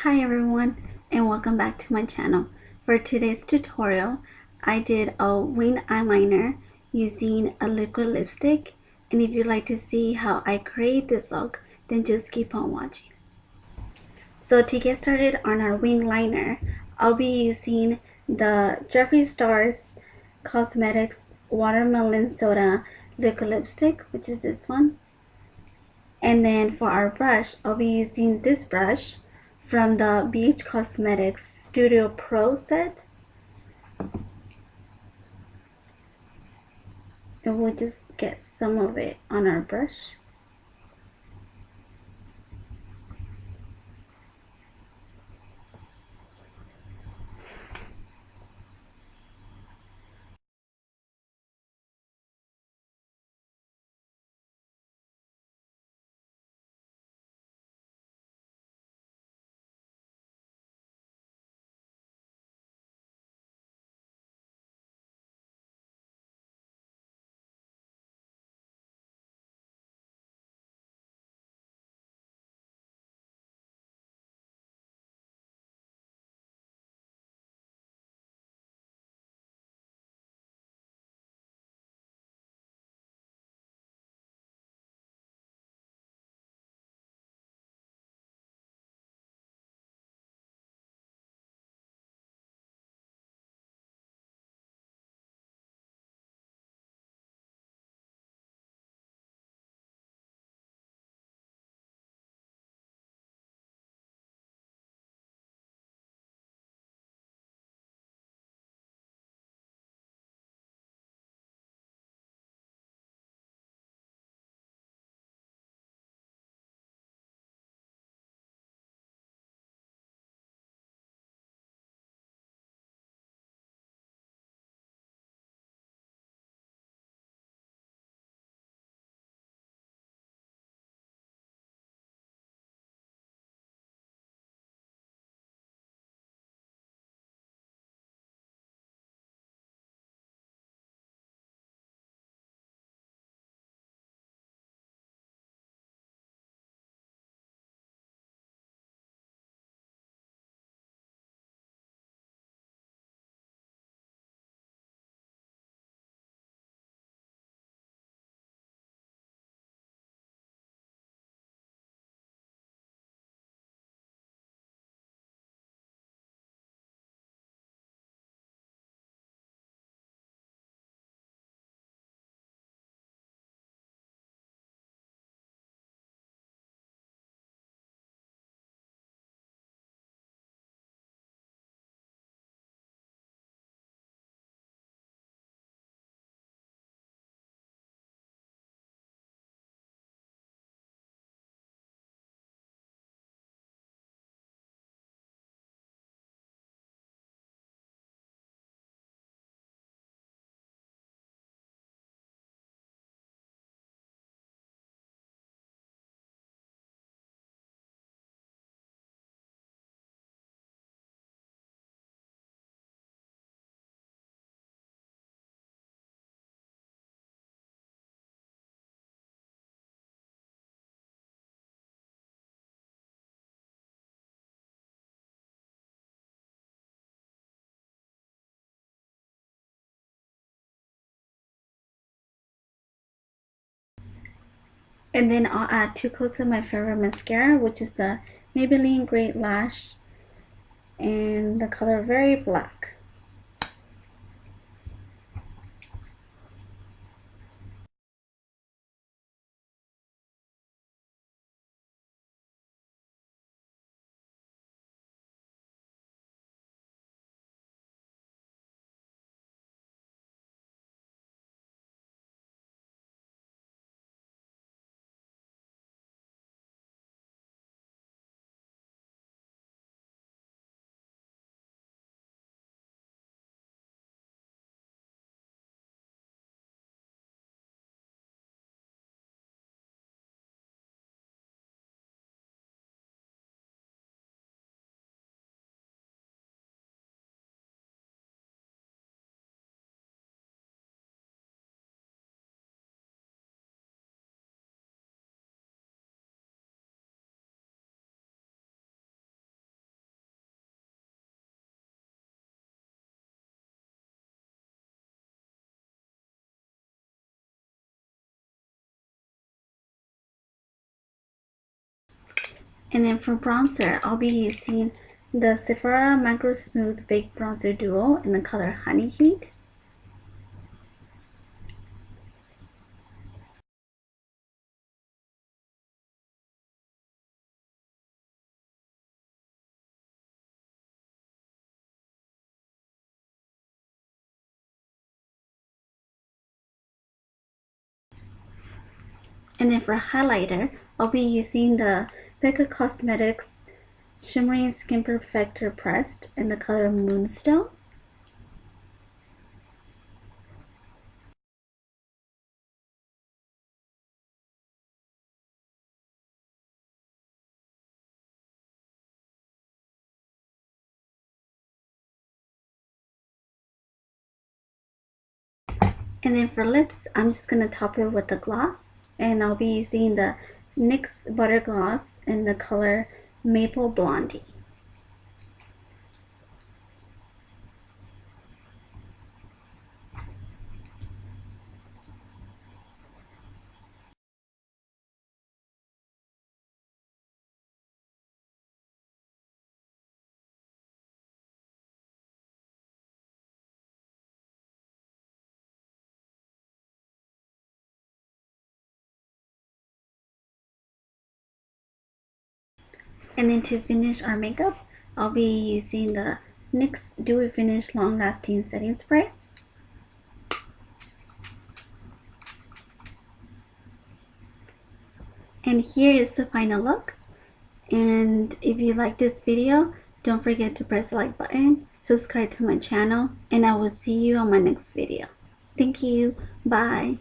Hi everyone, and welcome back to my channel. For today's tutorial, I did a wing eyeliner using a liquid lipstick, and if you'd like to see how I create this look, then just keep on watching. So to get started on our wing liner, I'll be using the Jeffree Star Cosmetics Watermelon Soda liquid lipstick, which is this one. And then for our brush, I'll be using this brush from the Beige Cosmetics Studio Pro set. And we'll just get some of it on our brush. And then I'll add 2 coats of my favorite mascara, which is the Maybelline Great Lash in the color Very Black. And then for bronzer, I'll be using the Sephora MicroSmooth Baked Bronzer Duo in the color Honey Heat. And then for highlighter, I'll be using the Becca Cosmetics Shimmering Skin Perfector Pressed in the color Moonstone. And then for lips, I'm just going to top it with the gloss. And I'll be using the NYX Butter Gloss in the color Maple Blondie. And then to finish our makeup, I'll be using the NYX Dewy Finish Long Lasting Setting Spray. And here is the final look. And if you like this video, don't forget to press the like button, subscribe to my channel, and I will see you on my next video. Thank you. Bye.